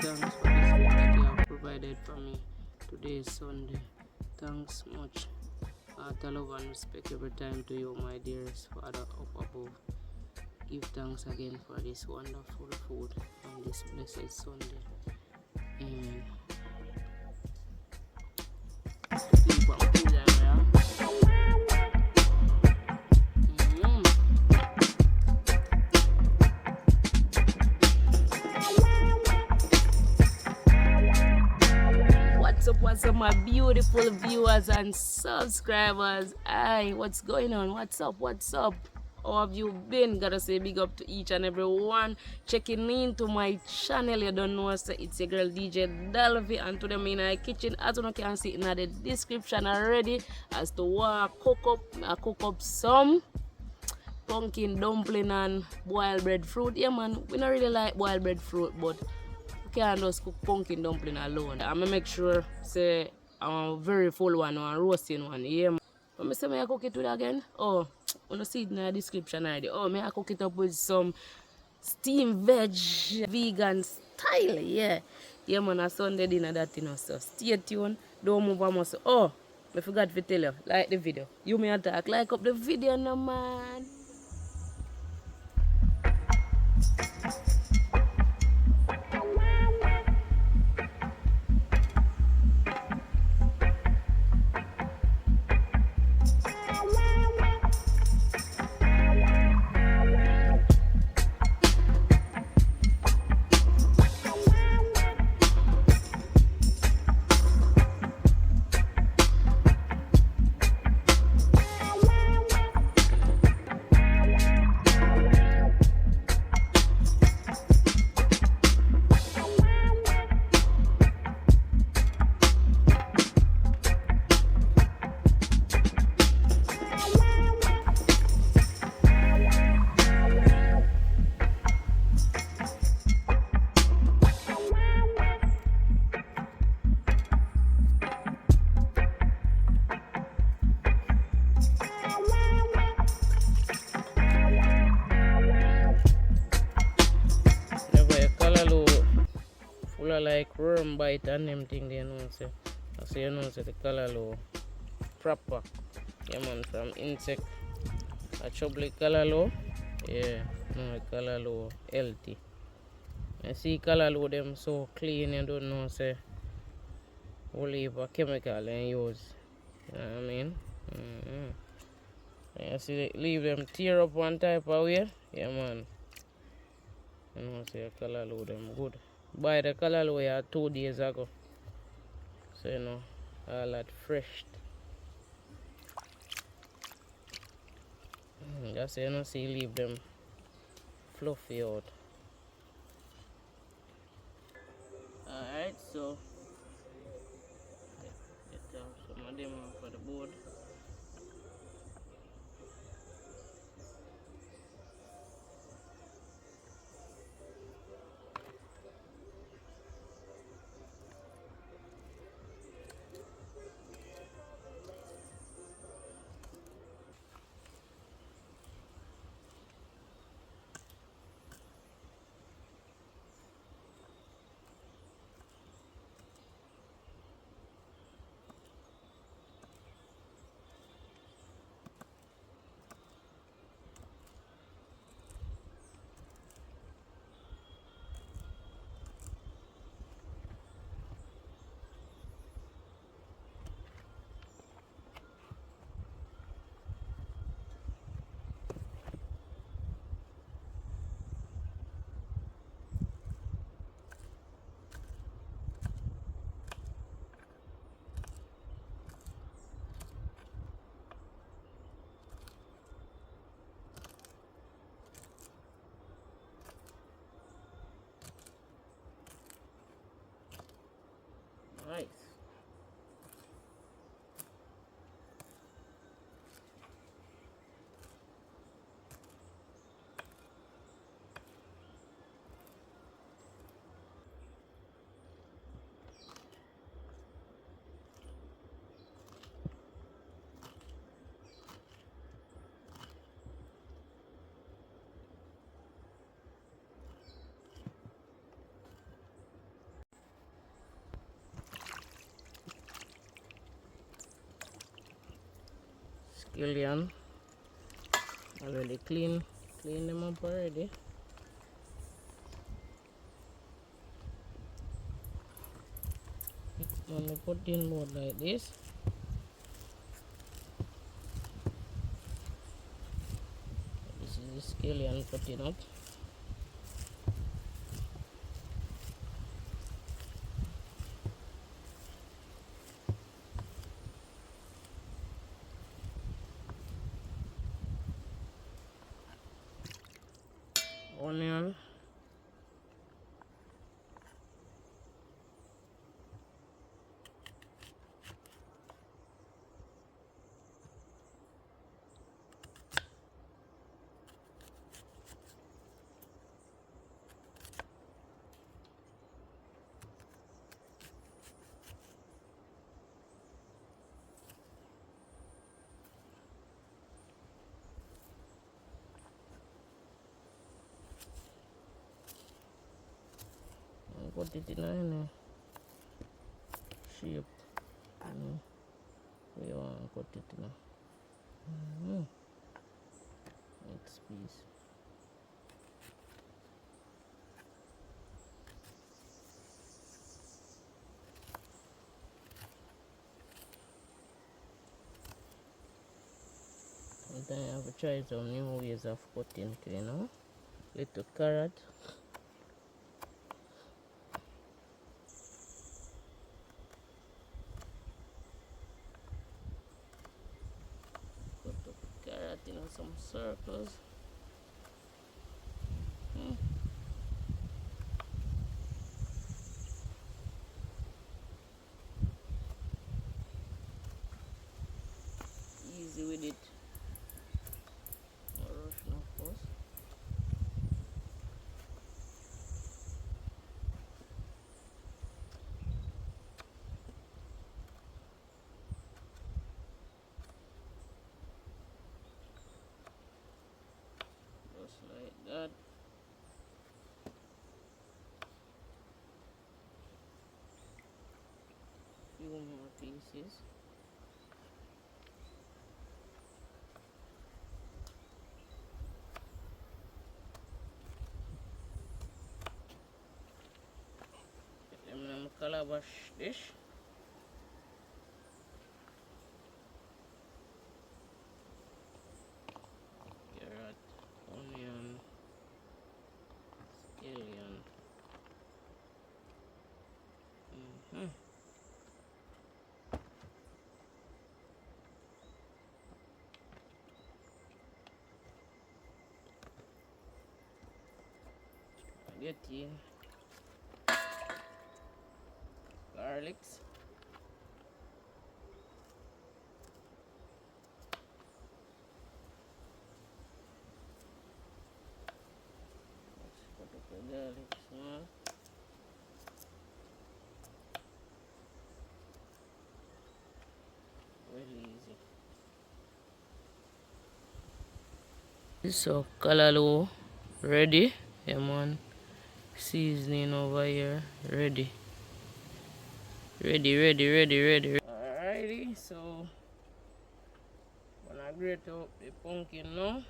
Thanks for this food that you have provided for me. Today is Sunday. Thanks much. Heart love and respect every time to you, my dearest Father up above. Give thanks again for this wonderful food on this blessed Sunday. Amen. Keep on food, yeah. What's up, my beautiful viewers and subscribers? Hi, what's going on? What's up? How have you been? Gotta say big up to each and every one checking into my channel. You don't know, so it's your girl DJ Dalvy, and today I'm in my kitchen. As you can see in the description already, as to what I cook up some pumpkin dumpling and boiled bread fruit. Yeah, man, we don't really like boiled bread fruit, but can't just cook pumpkin dumpling alone. I'm gonna make sure say a very full one or a roasting one. Yeah. But me say me I cook it with again. Oh, wanna see it in the description already. Oh, me I cook it up with some steamed veg vegan style. Yeah. Yeah man, a Sunday dinner that you know. So stay tuned. Don't move a muscle. Oh, I forgot to tell you, like the video. You may attack, like up the video no man. Calaloo full of like worm bite and them thing they know say. I say you know say the Calaloo proper. Yeah man, from insect. A trouble Calaloo. Yeah, no Calaloo healthy. I see Calaloo them so clean you don't know say only a chemical and use. You know what I mean? You see leave them tear up one type of way. Yeah man. You know say Calaloo them good. Buy the Calaloo yeah 2 days ago. So you know all that fresh. Just you know see leave them fluffy out. Alright, so get some of them off of the board. Nice. scallion. Already clean them up already. When we put in board like this, this is the scallion cutting up. Onion. Put it in a shape. We want to put it in a next piece. Sometimes I have to try some new ways of cutting, you know. Little carrot. Cut the carrot in some circles. Easy with it. No rush, no force. Just like that. Few more pieces. Get them in a calabash dish. Carrot, onion, scallion. Spaghetti, garlics, let's put up the garlic small. Really easy. So Calaloo ready. Yeah man. Seasoning over here. Ready. Ready. Alrighty, so when I grate up the pumpkin now.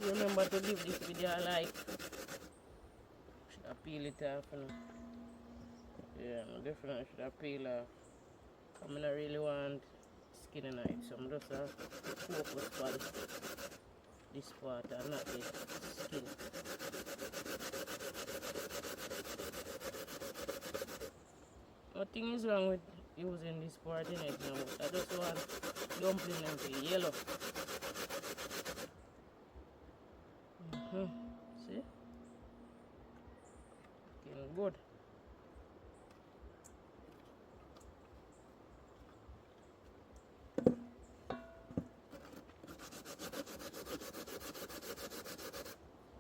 Remember to give this video a like. Should I peel it off? Yeah, I definitely should I peel off. I don't really want skin in it, so I'm just focus on this part and not the skin. Nothing is wrong with using this part in it now. I just want dumplings to be yellow. See? Looking good.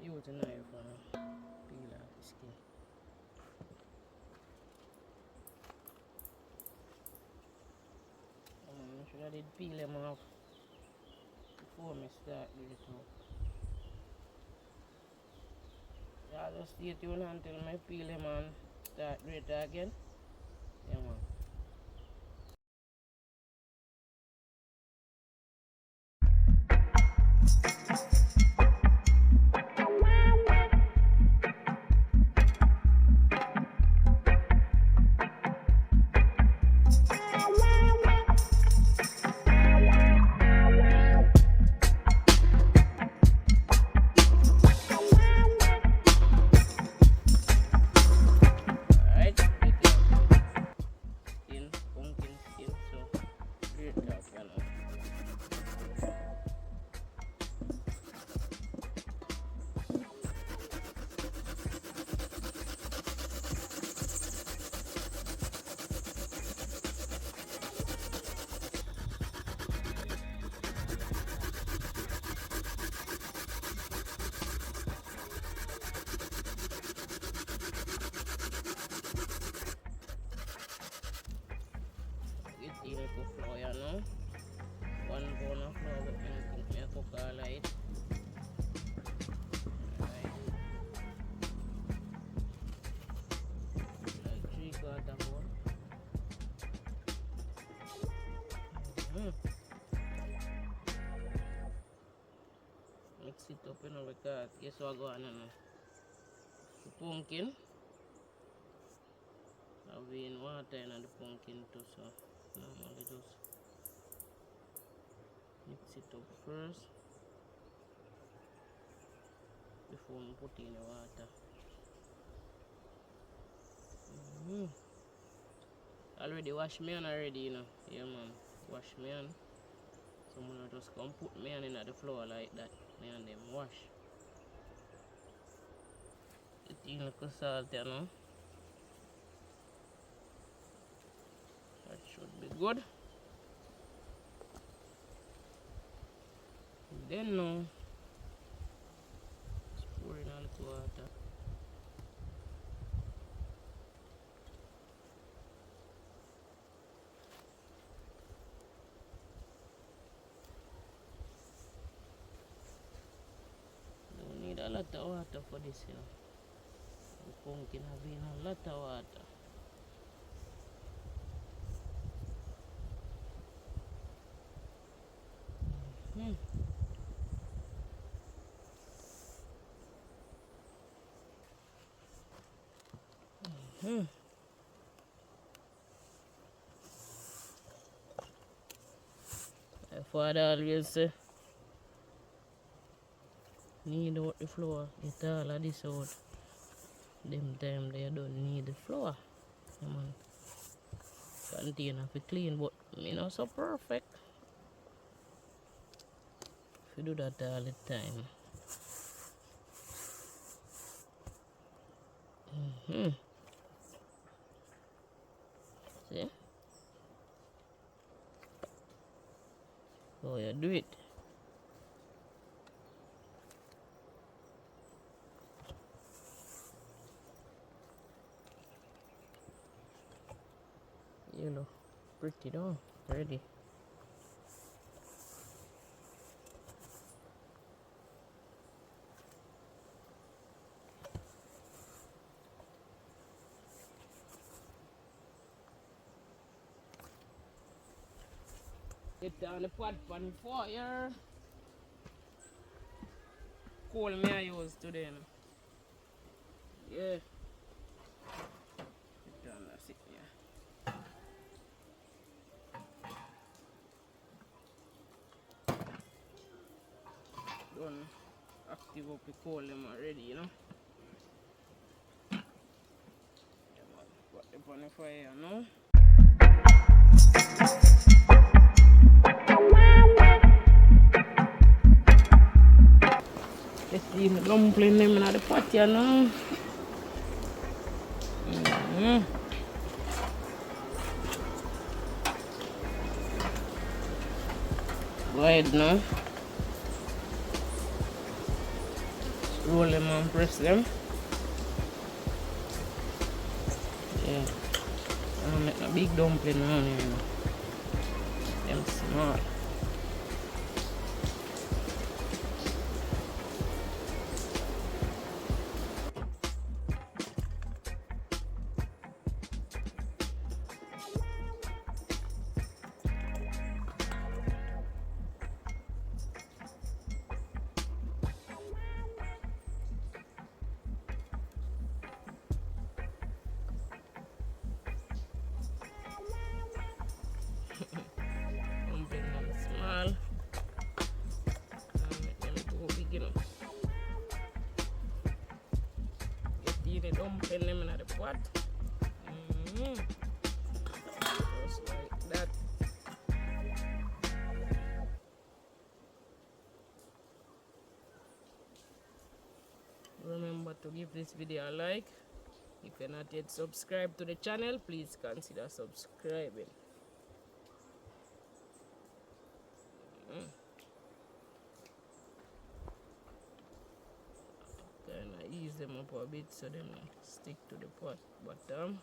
Use a knife and peel off the skin. I did peel them off before I start doing it up. Yeah, just stay tuned until I peel them and start doing it again. Yeah, man. Flour, you know. 1 pound of flour, but I think I cook all of it. Right. Like 3/4 pound. Mix it up, you know, because guess what going on now? The pumpkin. I've been water in the pumpkin too, so normally just mix it up first before I put in the water. Already wash me on already, you know. Yeah, man. Wash me on. Someone will just come put me on in the floor like that. Me and them wash. It in little salt, you know. That should be good. Then now, just pour in a little water. Don't need a lot of water for this, you know. The pumpkin having a lot of water. My father always say, need out the flour, get all of this out. Them time they don't need the flour. Come on. Container for clean, but you know, so perfect. If you do that all the time. See? Oh, you do it. You know, pretty though. Ready. Get down the pot pan fire. Coal me I use today. Yeah. Get down that's it, yeah. Done active up the coal them already, you know. Yeah, man. Put it on the fire now. Let's see the dumpling them in the pot, you know. Go ahead now. Roll them and press them. Yeah. I'm gonna make a big dumpling now, you know. Them and small. Dumpling them small. And make them too big, you know. Get the dumpling them in the pot. Just like that. Remember to give this video a like. If you're not yet subscribed to the channel, please consider subscribing. Kinda ease them up a bit so they don't stick to the pot bottom.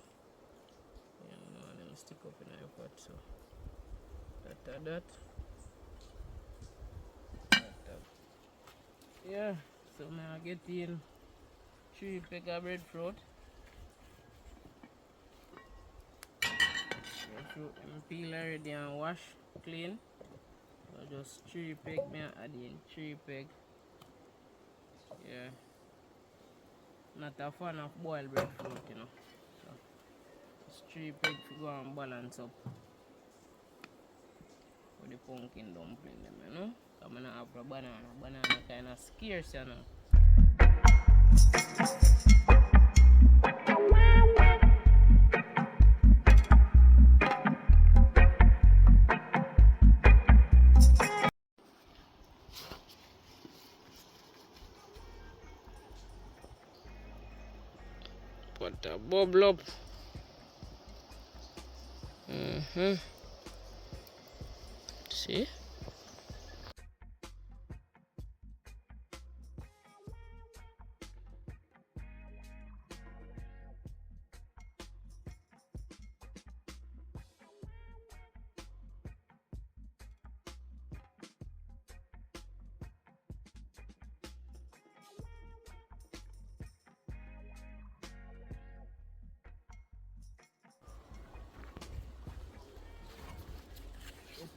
Yeah, no, them stick up in the pot, so that. Yeah, so now I get in 3 peg of breadfruit. Breadfruit I'm peel already and wash clean. So just 3 peg, me add in 3 peg. Yeah. Not a fan of boiled breadfruit, you know. So it's 3 peg to go and balance up with the pumpkin dumpling them, you know. I'm gonna have a banana. Banana kinda scarce, you know. Put a bubble up. See?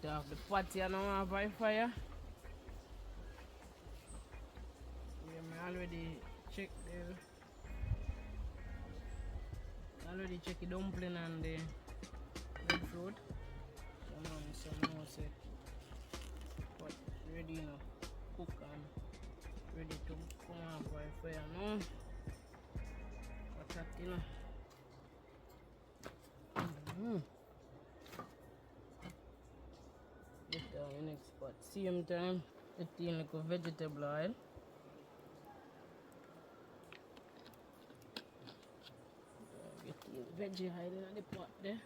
Put off the pot here now by fire. Yeah, I already checked the dumpling and the breadfruit. So now say pot ready now. Cook and ready to come off by fire now. What's that, you know? Get the next pot. Same time, get in like a vegetable oil. Get the veggie oil in the pot there.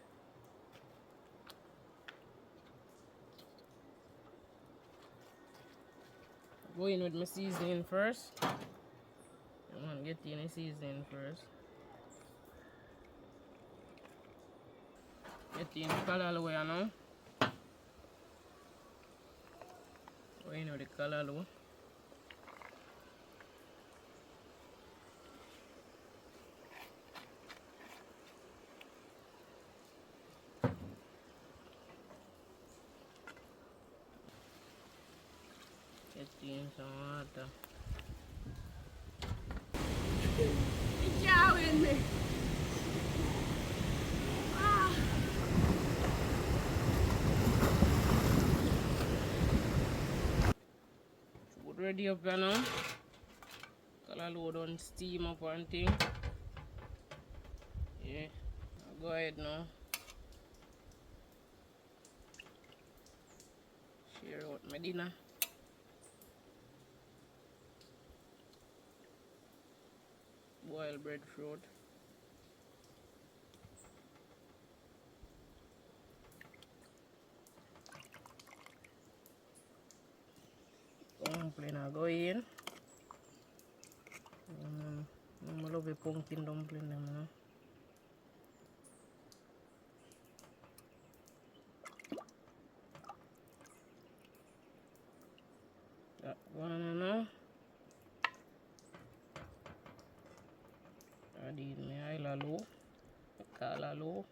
Go in with my seasoning first. I'm gonna get in the seasoning first. Get in the Calaloo now. Go in with the Calaloo. Get in some water. It's yowing me. Food ready up here now. Calaloo don't steam up and thing. Yeah. Go ahead now. Share out my dinner. Boiled breadfruit. Dumpling I go in. I love the pumpkin dumpling them, you know. Banana. Add in my Calaloo. Calaloo.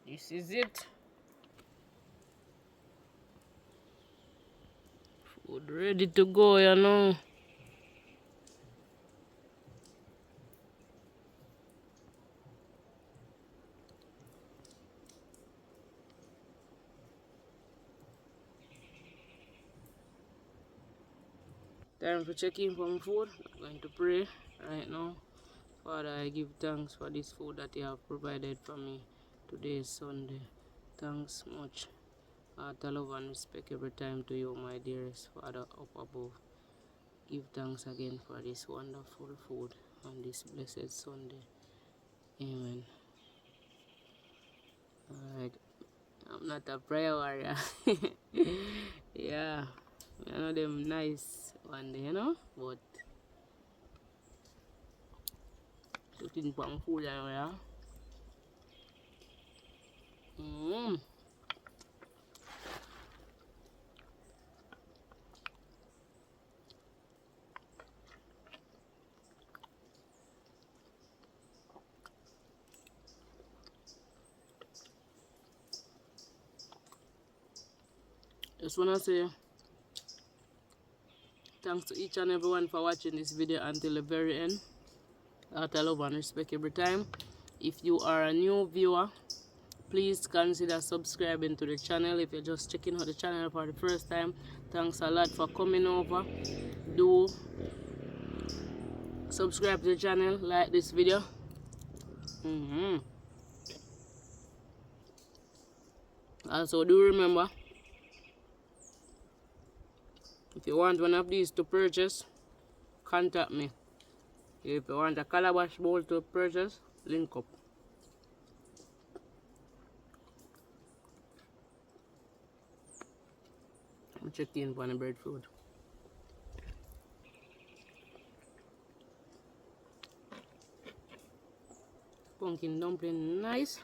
This is it. Food ready to go, you know. Time for checking from food. I'm going to pray right now. Father, I give thanks for this food that you have provided for me. Today is Sunday. Thanks much. Heart, love and respect every time to you, my dearest Father up above. Give thanks again for this wonderful food on this blessed Sunday. Amen. Alright. I'm not a prayer warrior. Yeah. I know them nice one day, you know? But looking for food anyway, yeah? Just wanna say thanks to each and everyone for watching this video until the very end. Out of love and respect every time. If you are a new viewer, please consider subscribing to the channel. If you're just checking out the channel for the first time, thanks a lot for coming over. Do subscribe to the channel, like this video. Also, do remember, if you want one of these to purchase, contact me. If you want a calabash bowl to purchase, link up. I'm checking for the breadfruit. Pumpkin dumpling, nice.